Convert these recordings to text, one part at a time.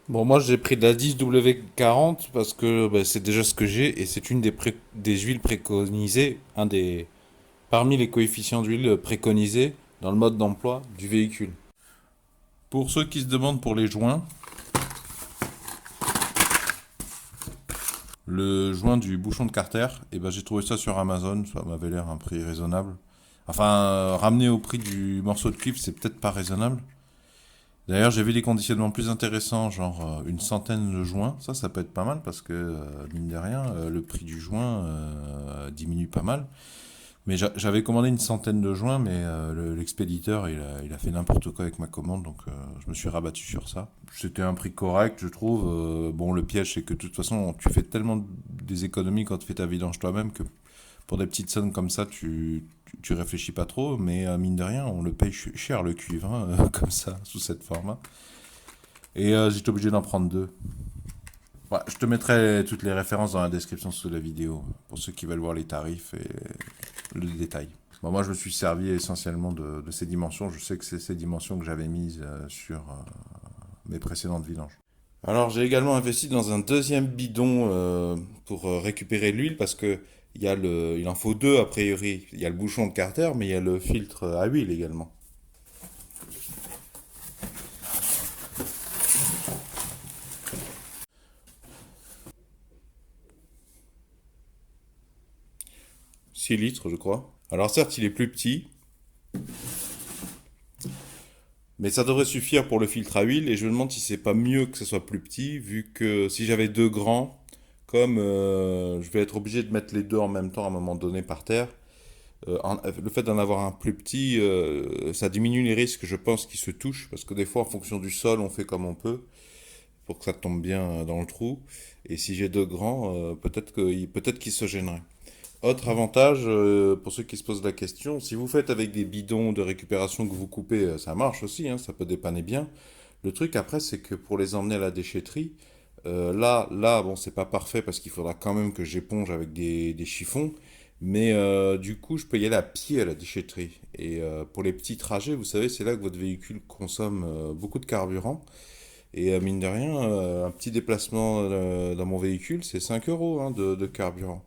Bon, moi j'ai pris de la 10W40 parce que bah, c'est déjà ce que j'ai et c'est une des huiles préconisées, parmi les coefficients d'huile préconisés dans le mode d'emploi du véhicule. Pour ceux qui se demandent pour les joints, le joint du bouchon de Carter, j'ai trouvé ça sur Amazon, ça m'avait l'air un prix raisonnable. Enfin, ramené au prix du morceau de cuivre, c'est peut-être pas raisonnable. D'ailleurs, j'ai vu des conditionnements plus intéressants, genre une centaine de joints. Ça peut être pas mal parce que, mine de rien, le prix du joint diminue pas mal. Mais j'avais commandé une centaine de joints, mais l'expéditeur, il a fait n'importe quoi avec ma commande, donc je me suis rabattu sur ça. C'était un prix correct, je trouve. Bon, le piège, c'est que de toute façon, tu fais tellement des économies quand tu fais ta vidange toi-même que pour des petites sommes comme ça, tu réfléchis pas trop, mais mine de rien, on le paye cher le cuivre, hein, comme ça, sous cette forme. Et j'étais obligé d'en prendre deux. Ouais, je te mettrai toutes les références dans la description sous la vidéo, pour ceux qui veulent voir les tarifs et le détail. Bon, moi, je me suis servi essentiellement de ces dimensions. Je sais que c'est ces dimensions que j'avais mises sur mes précédentes vidanges. Alors, j'ai également investi dans un deuxième bidon pour récupérer l'huile parce que il en faut deux a priori. Il y a le bouchon de Carter, mais il y a le filtre à huile également. 6 litres, je crois. Alors, certes, il est plus petit, mais ça devrait suffire pour le filtre à huile. Et je me demande si c'est pas mieux que ce soit plus petit, vu que si j'avais deux grands, comme je vais être obligé de mettre les deux en même temps à un moment donné par terre, le fait d'en avoir un plus petit, ça diminue les risques, je pense, qu'ils se touchent, parce que des fois, en fonction du sol, on fait comme on peut pour que ça tombe bien dans le trou. Et si j'ai deux grands, peut-être qu'ils se gêneraient. Autre avantage, pour ceux qui se posent la question, si vous faites avec des bidons de récupération que vous coupez, ça marche aussi, hein, ça peut dépanner bien. Le truc après, c'est que pour les emmener à la déchetterie, bon, c'est pas parfait parce qu'il faudra quand même que j'éponge avec des chiffons. Mais du coup, je peux y aller à pied à la déchetterie. Et pour les petits trajets, vous savez, c'est là que votre véhicule consomme beaucoup de carburant. Et mine de rien, un petit déplacement dans mon véhicule, c'est 5 euros hein, de carburant.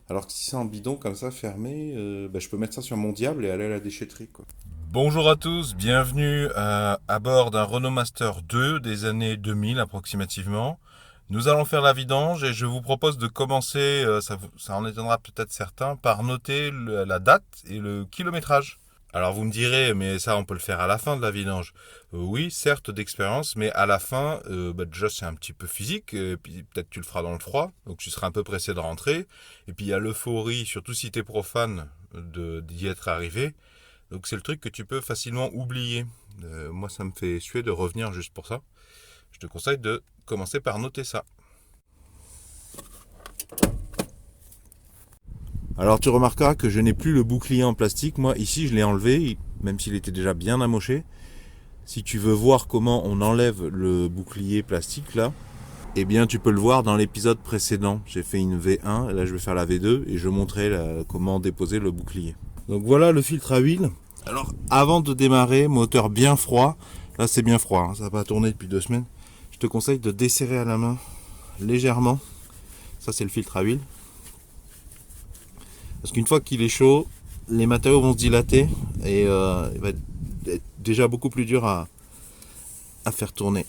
Alors que si c'est en bidon comme ça, fermé, je peux mettre ça sur mon diable et aller à la déchetterie, quoi. Bonjour à tous, bienvenue à bord d'un Renault Master 2 des années 2000 approximativement. Nous allons faire la vidange et je vous propose de commencer, ça en étonnera peut-être certains, par noter la date et le kilométrage. Alors vous me direz, mais ça on peut le faire à la fin de la vidange. Oui, certes d'expérience, mais à la fin, déjà c'est un petit peu physique, et puis peut-être tu le feras dans le froid, donc tu seras un peu pressé de rentrer. Et puis il y a l'euphorie, surtout si t'es profane, d'y être arrivé. Donc c'est le truc que tu peux facilement oublier. Moi ça me fait suer de revenir juste pour ça. Je te conseille de commencer par noter ça. Alors tu remarqueras que je n'ai plus le bouclier en plastique. Moi ici je l'ai enlevé, même s'il était déjà bien amoché. Si tu veux voir comment on enlève le bouclier plastique là, eh bien tu peux le voir dans l'épisode précédent. J'ai fait une V1, là je vais faire la V2 et je montrais comment déposer le bouclier. Donc voilà le filtre à huile. Alors avant de démarrer, moteur bien froid, là c'est bien froid, hein, ça n'a pas tourné depuis 2 semaines. Je te conseille de desserrer à la main légèrement. Ça c'est le filtre à huile. Parce qu'une fois qu'il est chaud, les matériaux vont se dilater et il va être déjà beaucoup plus dur à faire tourner.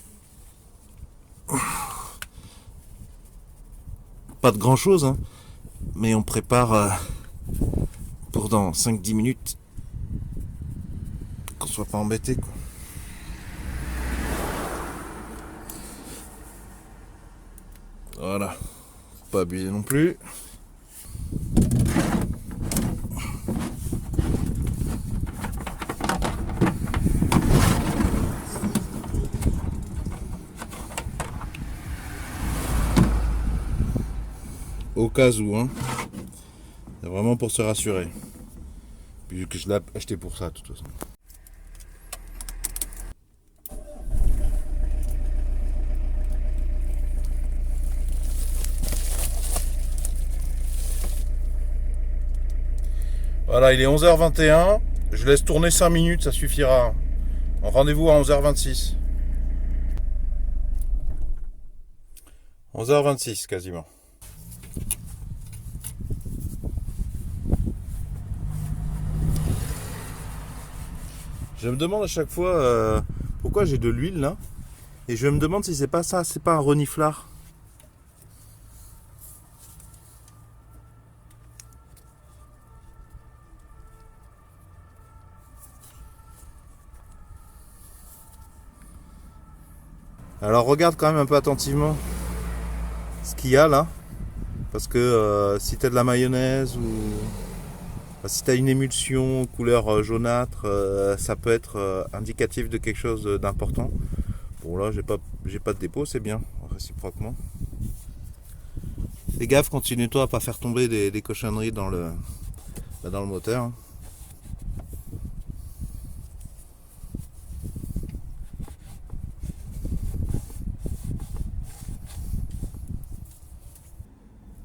Pas de grand chose, hein, mais on prépare pour dans 5-10 minutes qu'on soit pas embêté, quoi. Voilà, faut pas abuser non plus. Au cas où, hein. C'est vraiment pour se rassurer. Vu que je l'ai acheté pour ça, de toute façon. Voilà, il est 11h21. Je laisse tourner 5 minutes, ça suffira. Rendez-vous à 11h26. 11h26 quasiment. Je me demande à chaque fois pourquoi j'ai de l'huile là. Et je me demande si c'est pas ça, c'est pas un reniflard. Alors regarde quand même un peu attentivement ce qu'il y a là. Parce que si tu as de la mayonnaise ou si tu as une émulsion couleur jaunâtre, ça peut être indicatif de quelque chose d'important. Bon là j'ai pas de dépôt, c'est bien, réciproquement. Fais gaffe, continue-toi à pas faire tomber des cochonneries dans le moteur. Hein.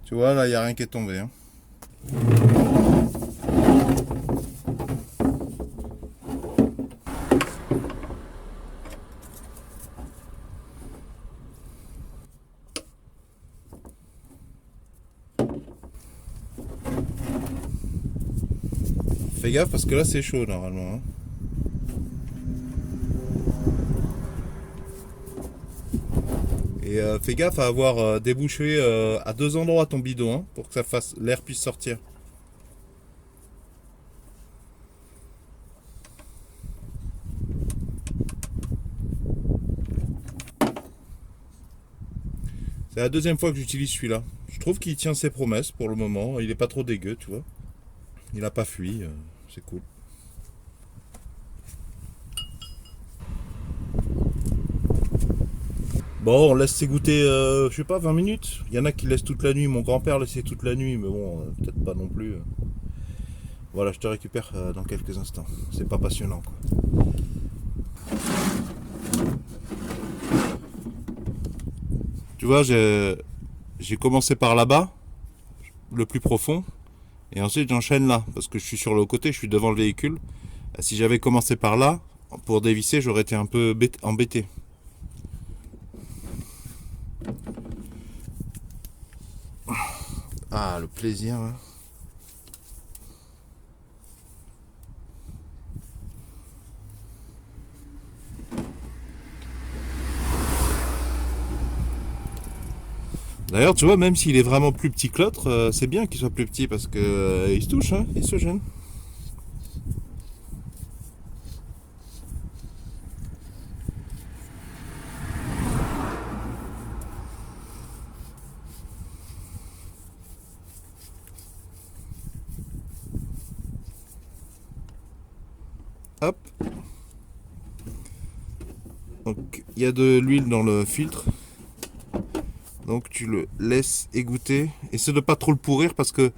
Tu vois là il n'y a rien qui est tombé. Hein. Fais gaffe parce que là c'est chaud normalement. Hein. Et fais gaffe à avoir débouché à 2 endroits ton bidon hein, pour que ça fasse l'air puisse sortir. C'est la deuxième fois que j'utilise celui-là. Je trouve qu'il tient ses promesses pour le moment. Il est pas trop dégueu, tu vois. Il a pas fui, c'est cool. Bon, on laisse s'égoutter, je sais pas, 20 minutes. Il y en a qui laissent toute la nuit. Mon grand-père laissait toute la nuit, mais bon, peut-être pas non plus. Voilà, je te récupère dans quelques instants. C'est pas passionnant, quoi. Tu vois, j'ai commencé par là-bas, le plus profond, et ensuite j'enchaîne là, parce que je suis sur le côté, je suis devant le véhicule. Si j'avais commencé par là, pour dévisser, j'aurais été un peu embêté. Ah, le plaisir. Hein. D'ailleurs, tu vois, même s'il est vraiment plus petit que l'autre, c'est bien qu'il soit plus petit parce que il se touche, hein, il se gêne. Hop. Donc, il y a de l'huile dans le filtre. Donc, tu le laisses égoutter. Essaie de pas trop le pourrir parce que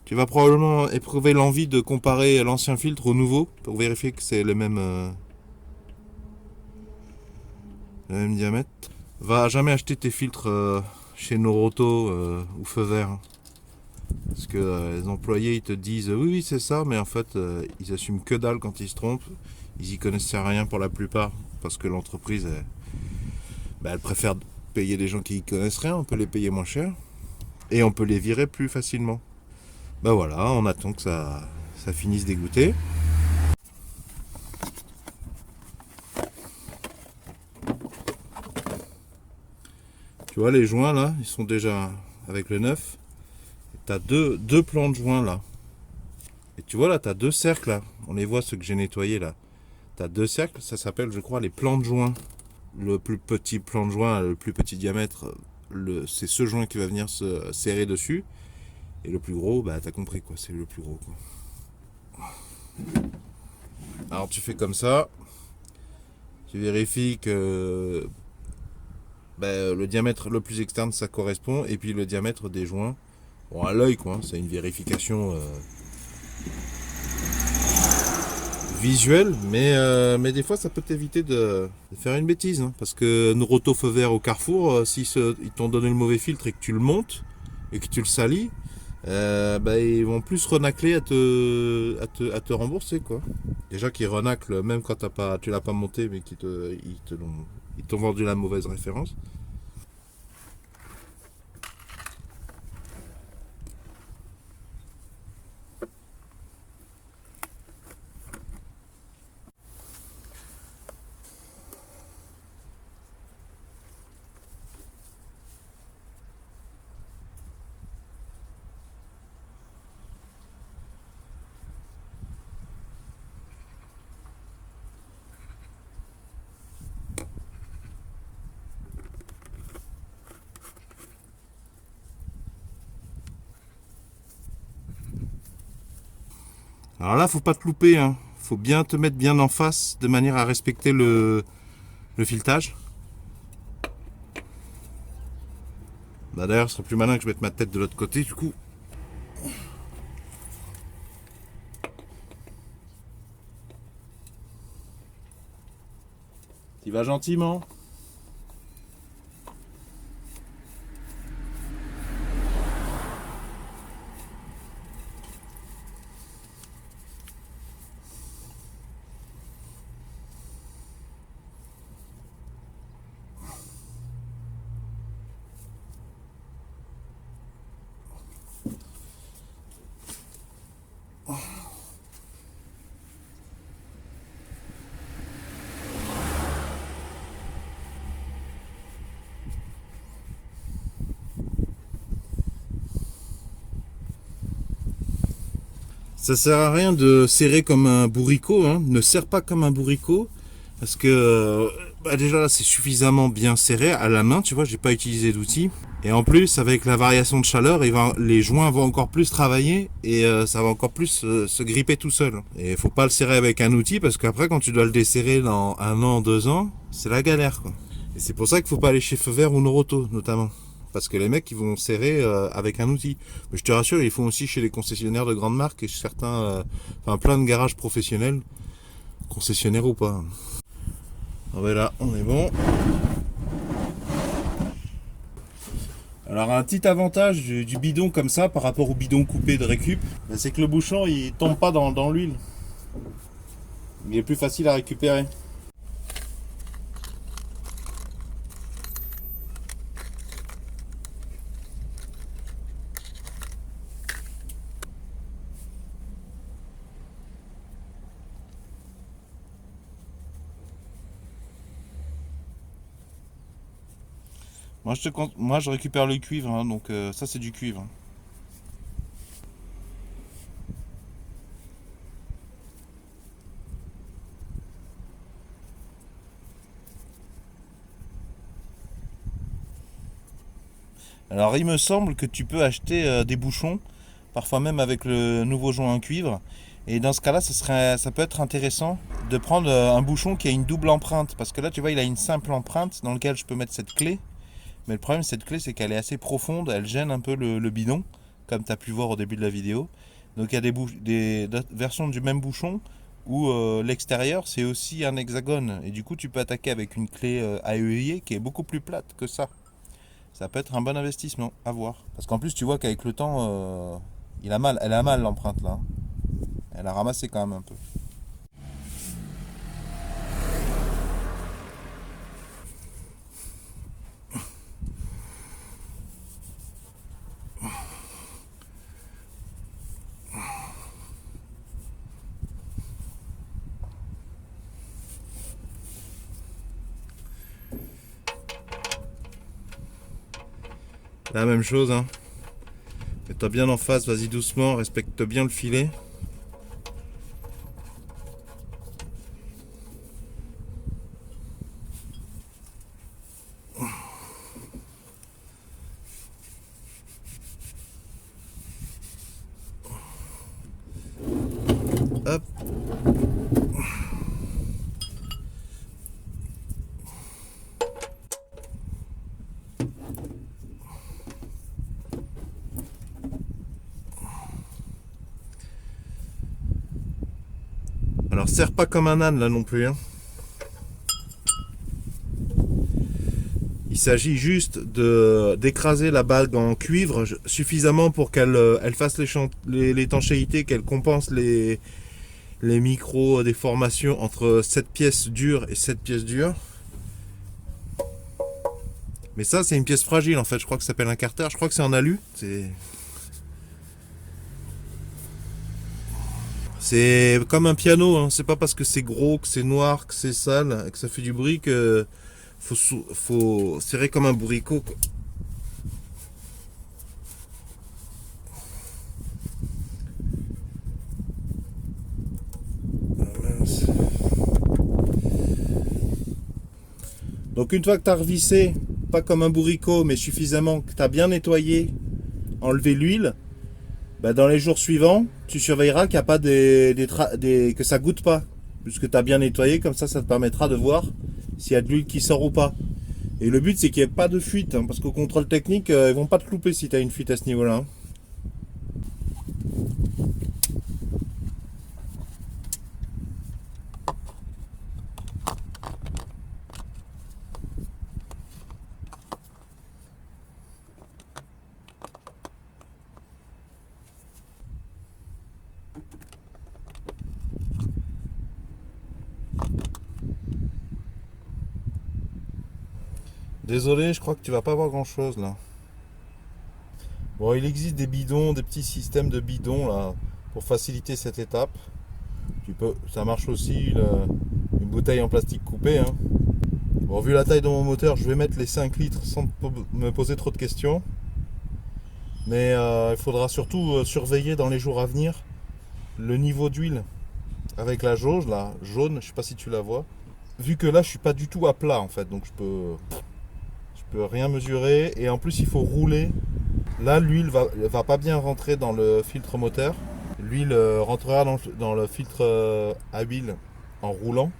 tu vas probablement éprouver l'envie de comparer l'ancien filtre au nouveau pour vérifier que c'est le même diamètre. Va jamais acheter tes filtres chez Noroto ou Feu Vert. Parce que les employés ils te disent oui, oui c'est ça, mais en fait ils assument que dalle quand ils se trompent. Ils y connaissent rien pour la plupart parce que l'entreprise elle préfère payer des gens qui y connaissent rien, on peut les payer moins cher et on peut les virer plus facilement. Ben voilà, on attend que ça finisse d'égoutter. Tu vois les joints là, ils sont déjà avec le neuf. T'as deux plans de joints là. Et tu vois là, t'as deux cercles là. On les voit ceux que j'ai nettoyés là. T'as deux cercles, ça s'appelle je crois les plans de joint. Le plus petit plan de joint, le plus petit diamètre, c'est ce joint qui va venir se serrer dessus. Et le plus gros, bah t'as compris quoi, c'est le plus gros quoi. Alors tu fais comme ça. Tu vérifies que le diamètre le plus externe ça correspond. Et puis le diamètre des joints. Bon à l'œil quoi, c'est une vérification visuel, mais des fois ça peut t'éviter de faire une bêtise. Hein, parce que Noroto Feu Vert au Carrefour, si ils t'ont donné le mauvais filtre et que tu le montes et que tu le salis, ils vont plus renacler à te rembourser. Quoi. Déjà qu'ils renaclent même quand tu l'as pas monté, mais ils t'ont vendu la mauvaise référence. Alors là, faut pas te louper, hein. Faut bien te mettre bien en face de manière à respecter le filetage. Bah, d'ailleurs, ce serait plus malin que je mette ma tête de l'autre côté, du coup. Tu vas gentiment. Ça sert à rien de serrer comme un bourricot, hein. Ne serre pas comme un bourricot. Parce que déjà là c'est suffisamment bien serré à la main, tu vois, j'ai pas utilisé d'outils. Et en plus avec la variation de chaleur, les joints vont encore plus travailler et ça va encore plus se gripper tout seul. Et il faut pas le serrer avec un outil parce qu'après quand tu dois le desserrer dans 1 an, 2 ans, c'est la galère quoi. Et c'est pour ça qu'il faut pas aller chez Feu Vert ou Noroto notamment. Parce que les mecs ils vont serrer avec un outil. Mais je te rassure, ils font aussi chez les concessionnaires de grandes marques et certains, plein de garages professionnels, concessionnaires ou pas. Ah ben là, on est bon. Alors un petit avantage du bidon comme ça par rapport au bidon coupé de récup, c'est que le bouchon il tombe pas dans l'huile. Il est plus facile à récupérer. Moi je récupère le cuivre, hein, donc ça c'est du cuivre. Alors il me semble que tu peux acheter des bouchons, parfois même avec le nouveau joint en cuivre. Et dans ce cas-là, ça peut être intéressant de prendre un bouchon qui a une double empreinte. Parce que là, tu vois, il a une simple empreinte dans laquelle je peux mettre cette clé. Mais le problème de cette clé, c'est qu'elle est assez profonde, elle gêne un peu le bidon, comme tu as pu voir au début de la vidéo. Donc il y a des versions du même bouchon où l'extérieur c'est aussi un hexagone. Et du coup tu peux attaquer avec une clé à œillet qui est beaucoup plus plate que ça. Ça peut être un bon investissement, à voir. Parce qu'en plus tu vois qu'avec le temps, elle a mal l'empreinte là. Elle a ramassé quand même un peu. La même chose, hein. Mets-toi bien en face, vas-y doucement, respecte bien le filet. Hop. Alors serre pas comme un âne là non plus, hein. Il s'agit juste d'écraser la bague en cuivre suffisamment pour qu'elle elle fasse l'étanchéité, qu'elle compense les micro-déformations entre cette pièce dure et cette pièce dure. Mais ça, c'est une pièce fragile en fait. Je crois que ça s'appelle un carter. Je crois que c'est en alu. C'est comme un piano. Hein. C'est pas parce que c'est gros, que c'est noir, que c'est sale, que ça fait du bruit que faut serrer comme un bourricot. Quoi. Donc une fois que tu as revissé, pas comme un bourricot, mais suffisamment que tu as bien nettoyé, enlevé l'huile, Bah, dans les jours suivants, tu surveilleras qu'il y a pas que ça goûte pas. Puisque tu as bien nettoyé, comme ça te permettra de voir s'il y a de l'huile qui sort ou pas. Et le but c'est qu'il n'y ait pas de fuite, hein, parce qu'au contrôle technique, ils vont pas te louper si tu as une fuite à ce niveau-là, hein. Désolé, je crois que tu vas pas voir grand chose là. Bon, il existe des bidons, des petits systèmes de bidons là pour faciliter cette étape. Ça marche aussi une bouteille en plastique coupé, hein. Bon, vu la taille de mon moteur, je vais mettre les 5 litres sans me poser trop de questions. Mais il faudra surtout surveiller dans les jours à venir le niveau d'huile avec la jauge là, jaune, je sais pas si tu la vois. Vu que là je suis pas du tout à plat en fait, donc je peux rien mesurer et en plus il faut rouler. Là l'huile va pas bien rentrer dans le filtre moteur. L'huile rentrera dans le filtre à huile en roulant.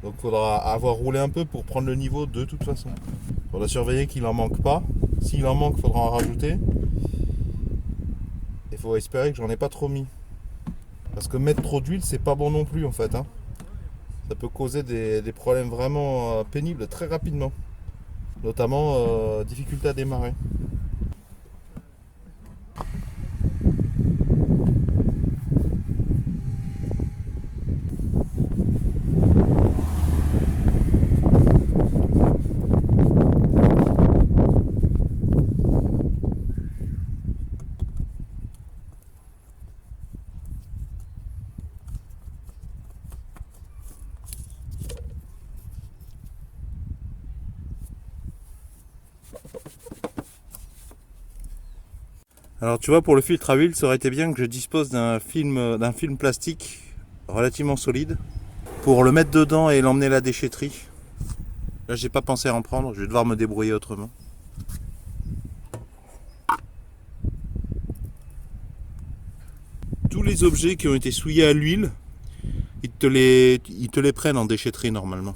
Donc il faudra avoir roulé un peu pour prendre le niveau de toute façon. Il faudra surveiller qu'il en manque pas. S'il en manque, il faudra en rajouter. Il faut espérer que j'en ai pas trop mis. Parce que mettre trop d'huile, c'est pas bon non plus en fait, hein. Ça peut causer des problèmes vraiment pénibles très rapidement. Notamment difficulté à démarrer. Alors tu vois, pour le filtre à huile, ça aurait été bien que je dispose d'un film plastique relativement solide pour le mettre dedans et l'emmener à la déchetterie. Là, j'ai pas pensé à en prendre, je vais devoir me débrouiller autrement. Tous les objets qui ont été souillés à l'huile, ils te les prennent en déchetterie normalement.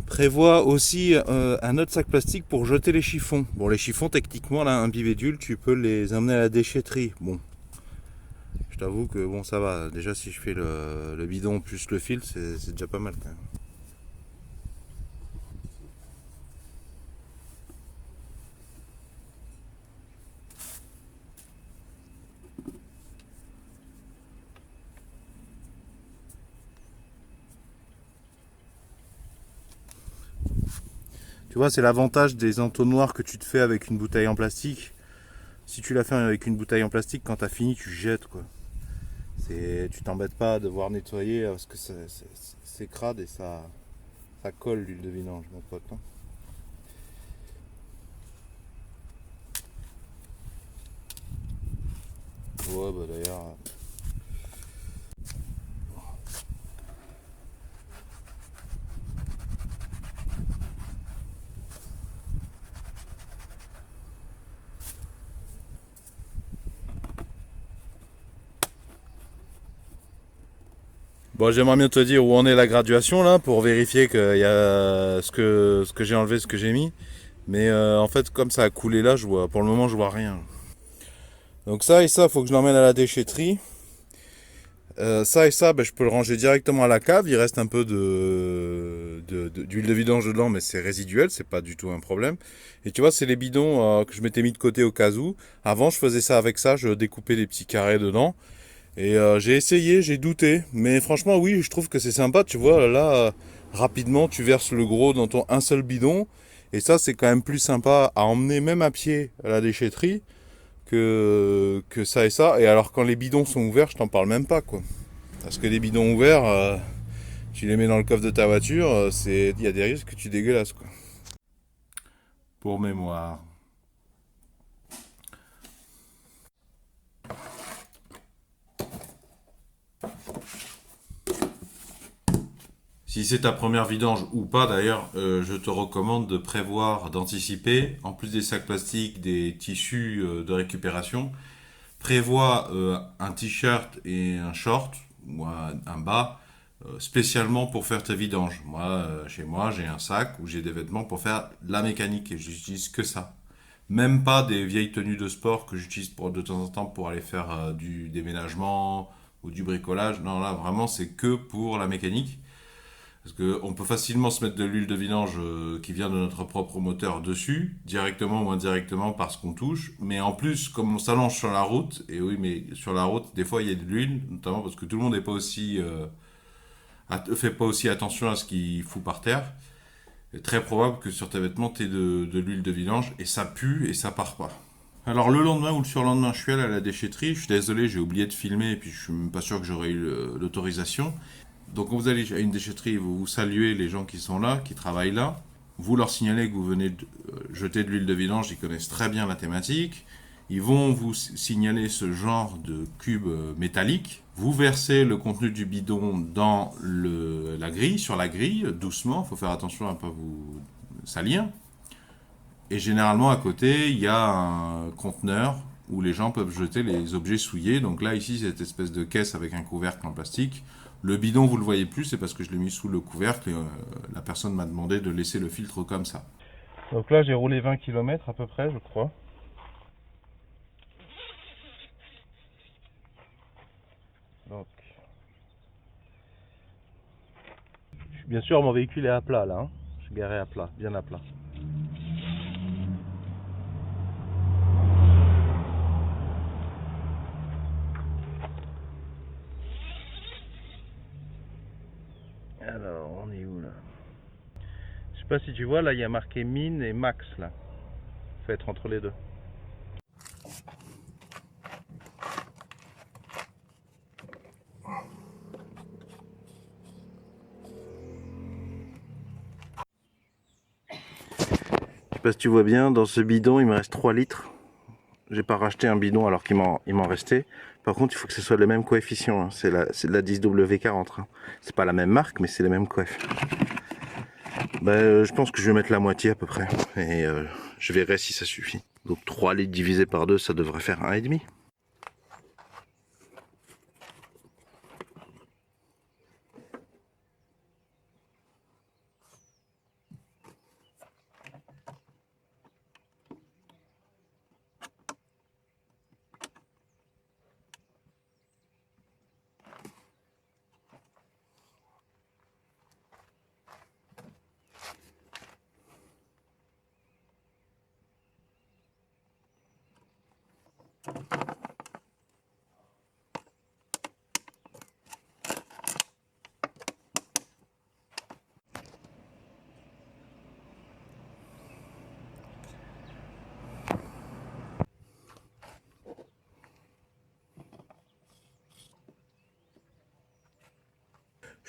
Prévois aussi un autre sac plastique pour jeter les chiffons. Bon, les chiffons, techniquement, là, imbibés d'huile, tu peux les emmener à la déchetterie. Bon, je t'avoue que bon, ça va. Déjà, si je fais le bidon plus le fil, c'est déjà pas mal quand même. Tu vois, c'est l'avantage des entonnoirs que tu te fais avec une bouteille en plastique. Si tu la fais avec une bouteille en plastique, quand tu as fini, tu jettes quoi. Tu t'embêtes pas à devoir nettoyer parce que c'est crade et ça colle l'huile de vidange, mon pote. Hein. Ouais, bah d'ailleurs. Bon, j'aimerais bien te dire où en est la graduation là pour vérifier qu'il y a ce que j'ai enlevé, ce que j'ai mis. Mais en fait, comme ça a coulé là, pour le moment, je vois rien. Donc ça et ça, faut que je l'emmène à la déchetterie. Ça et ça, ben, je peux le ranger directement à la cave. Il reste un peu d'huile de vidange dedans, mais c'est résiduel, c'est pas du tout un problème. Et tu vois, c'est les bidons que je m'étais mis de côté au cas où. Avant, je faisais ça avec ça, je découpais des petits carrés dedans. Et j'ai essayé, j'ai douté. Mais franchement, oui, je trouve que c'est sympa. Tu vois, là, rapidement, tu verses le gros dans ton un seul bidon. Et ça, c'est quand même plus sympa à emmener même à pied à la déchetterie que ça et ça. Et alors quand les bidons sont ouverts, je t'en parle même pas quoi. Parce que les bidons ouverts, tu les mets dans le coffre de ta voiture, il y a des risques que tu dégueulasses quoi. Pour mémoire. Si c'est ta première vidange ou pas d'ailleurs, je te recommande de prévoir, d'anticiper, en plus des sacs plastiques, des tissus de récupération, prévois un t-shirt et un short ou un bas spécialement pour faire tes vidanges. Moi, chez moi, j'ai un sac où j'ai des vêtements pour faire la mécanique et j'utilise que ça. Même pas des vieilles tenues de sport que j'utilise de temps en temps pour aller faire du déménagement ou du bricolage. Non, là, vraiment, c'est que pour la mécanique. Parce qu'on peut facilement se mettre de l'huile de vidange qui vient de notre propre moteur dessus, directement ou indirectement parce qu'on touche. Mais en plus, comme on s'allonge sur la route, et oui, mais sur la route, des fois il y a de l'huile, notamment parce que tout le monde n'est pas aussi, fait pas aussi attention à ce qu'il fout par terre. Il est très probable que sur tes vêtements, tu aies de l'huile de vidange et ça pue et ça part pas. Alors le lendemain ou le surlendemain, je suis allé à la déchetterie. Je suis désolé, j'ai oublié de filmer et puis je suis même pas sûr que j'aurais eu l'autorisation. Donc quand vous allez à une déchetterie, vous saluez les gens qui sont là, qui travaillent là. Vous leur signalez que vous venez de jeter de l'huile de vidange, ils connaissent très bien la thématique. Ils vont vous signaler ce genre de cube métallique. Vous versez le contenu du bidon dans la grille, sur la grille, doucement. Il faut faire attention à ne pas vous salir. Et généralement à côté, il y a un conteneur où les gens peuvent jeter les objets souillés. Donc là, ici, cette espèce de caisse avec un couvercle en plastique. Le bidon, vous le voyez plus, c'est parce que je l'ai mis sous le couvercle et la personne m'a demandé de laisser le filtre comme ça. Donc là, j'ai roulé 20 km à peu près, je crois. Donc, bien sûr, mon véhicule est à plat là. Hein. Je suis garé à plat, bien à plat. Alors, on est où là? Je sais pas si tu vois, là, il y a marqué mine et max là. Faut être entre les deux. Je sais pas si tu vois bien, dans ce bidon, il me reste 3 litres. J'ai pas racheté un bidon alors qu'il m'en restait. Par contre, il faut que ce soit le même coefficient. Hein. C'est de la 10W40. Hein. C'est pas la même marque, mais c'est les mêmes coefs. Je pense que je vais mettre la moitié à peu près. Et je verrai si ça suffit. Donc 3 litres divisé par 2, ça devrait faire 1,5.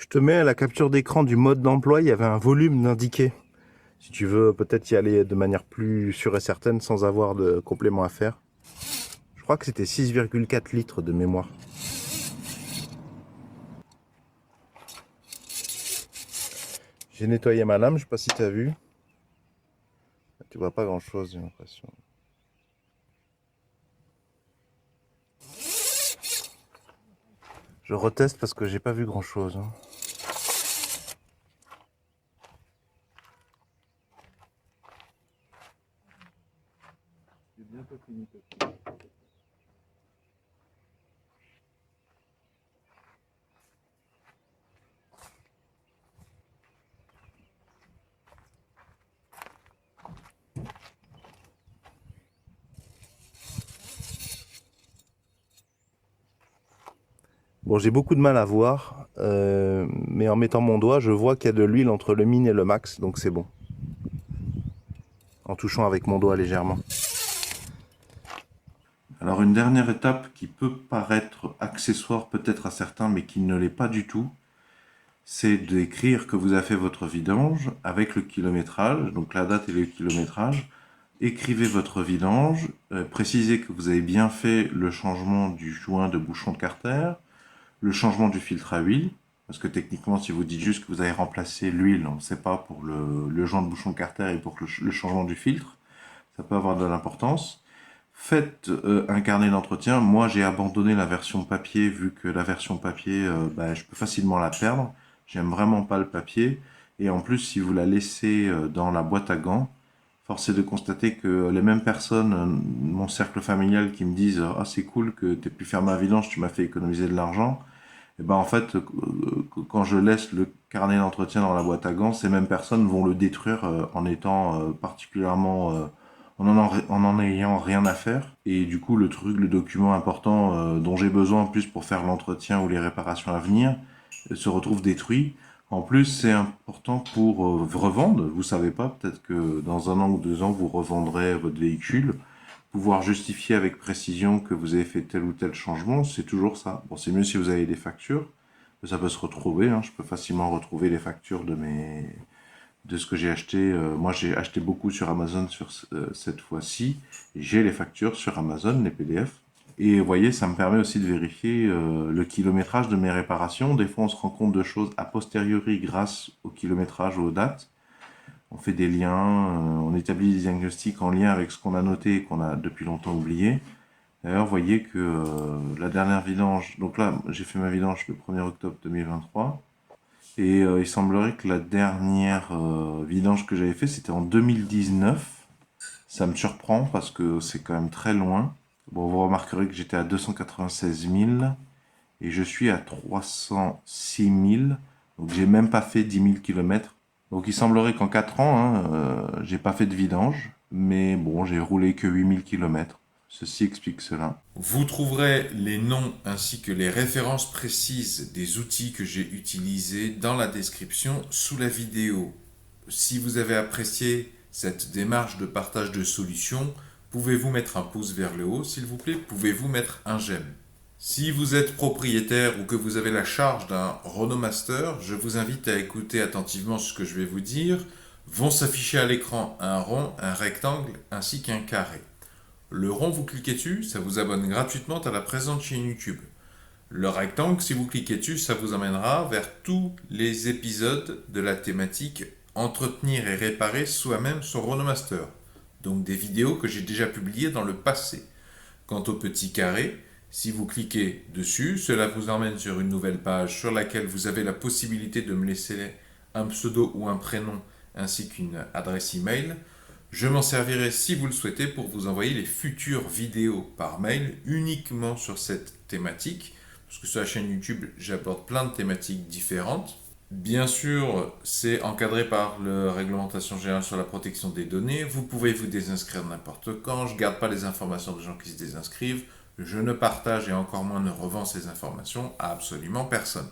Je te mets à la capture d'écran du mode d'emploi, il y avait un volume indiqué. Si tu veux peut-être y aller de manière plus sûre et certaine sans avoir de complément à faire. Je crois que c'était 6,4 litres de mémoire. J'ai nettoyé ma lame, je sais pas si tu as vu. Tu vois pas grand chose, j'ai l'impression. Je reteste parce que j'ai pas vu grand chose. J'ai bientôt fini. Bon, j'ai beaucoup de mal à voir, mais en mettant mon doigt, je vois qu'il y a de l'huile entre le min et le max, donc c'est bon. En touchant avec mon doigt légèrement. Alors une dernière étape qui peut paraître accessoire peut-être à certains, mais qui ne l'est pas du tout, c'est d'écrire que vous avez fait votre vidange avec le kilométrage, donc la date et le kilométrage. Écrivez votre vidange, précisez que vous avez bien fait le changement du joint de bouchon de carter, le changement du filtre à huile, parce que techniquement, si vous dites juste que vous avez remplacé l'huile, on ne sait pas pour le joint de bouchon de carter et pour le changement du filtre, ça peut avoir de l'importance. Faites un carnet d'entretien. Moi, j'ai abandonné la version papier vu que la version papier, je peux facilement la perdre. J'aime vraiment pas le papier. Et en plus, si vous la laissez dans la boîte à gants, force est de constater que les mêmes personnes, mon cercle familial, qui me disent « Ah, c'est cool que tu aies pu faire ma vidange, tu m'as fait économiser de l'argent », et ben en fait, quand je laisse le carnet d'entretien dans la boîte à gants, ces mêmes personnes vont le détruire en étant particulièrement en en ayant rien à faire. Et du coup, le document important dont j'ai besoin en plus pour faire l'entretien ou les réparations à venir se retrouve détruit. En plus, c'est important pour revendre. Vous savez pas, peut-être que dans 1 an ou 2 ans, vous revendrez votre véhicule. Pouvoir justifier avec précision que vous avez fait tel ou tel changement, c'est toujours ça. Bon, c'est mieux si vous avez des factures, ça peut se retrouver. Je peux facilement retrouver les factures de ce que j'ai acheté. Moi, j'ai acheté beaucoup sur Amazon cette fois-ci. Et j'ai les factures sur Amazon, les PDF. Et vous voyez, ça me permet aussi de vérifier le kilométrage de mes réparations. Des fois, on se rend compte de choses a posteriori grâce au kilométrage ou aux dates. On fait des liens, on établit des diagnostics en lien avec ce qu'on a noté et qu'on a depuis longtemps oublié. D'ailleurs, vous voyez que la dernière vidange, donc là, j'ai fait ma vidange le 1er octobre 2023. Et il semblerait que la dernière vidange que j'avais fait, c'était en 2019. Ça me surprend parce que c'est quand même très loin. Bon, vous remarquerez que j'étais à 296 000 et je suis à 306 000. Donc j'ai même pas fait 10 000 km. Donc il semblerait qu'en 4 ans, j'ai pas fait de vidange. Mais bon, j'ai roulé que 8 000 km. Ceci explique cela. Vous trouverez les noms ainsi que les références précises des outils que j'ai utilisés dans la description sous la vidéo. Si vous avez apprécié cette démarche de partage de solutions, pouvez-vous mettre un pouce vers le haut, s'il vous plaît? Pouvez-vous mettre un j'aime? Si vous êtes propriétaire ou que vous avez la charge d'un Renault Master, je vous invite à écouter attentivement ce que je vais vous dire. Vont s'afficher à l'écran un rond, un rectangle ainsi qu'un carré. Le rond, vous cliquez dessus, ça vous abonne gratuitement à la présente chaîne YouTube. Le rectangle, si vous cliquez dessus, ça vous emmènera vers tous les épisodes de la thématique entretenir et réparer soi-même son Renault Master. Donc des vidéos que j'ai déjà publiées dans le passé. Quant au petit carré, si vous cliquez dessus, cela vous emmène sur une nouvelle page sur laquelle vous avez la possibilité de me laisser un pseudo ou un prénom ainsi qu'une adresse email. Je m'en servirai si vous le souhaitez pour vous envoyer les futures vidéos par mail uniquement sur cette thématique, parce que sur la chaîne YouTube, j'aborde plein de thématiques différentes. Bien sûr, c'est encadré par la réglementation générale sur la protection des données. Vous pouvez vous désinscrire n'importe quand. Je ne garde pas les informations des gens qui se désinscrivent. Je ne partage et encore moins ne revends ces informations à absolument personne.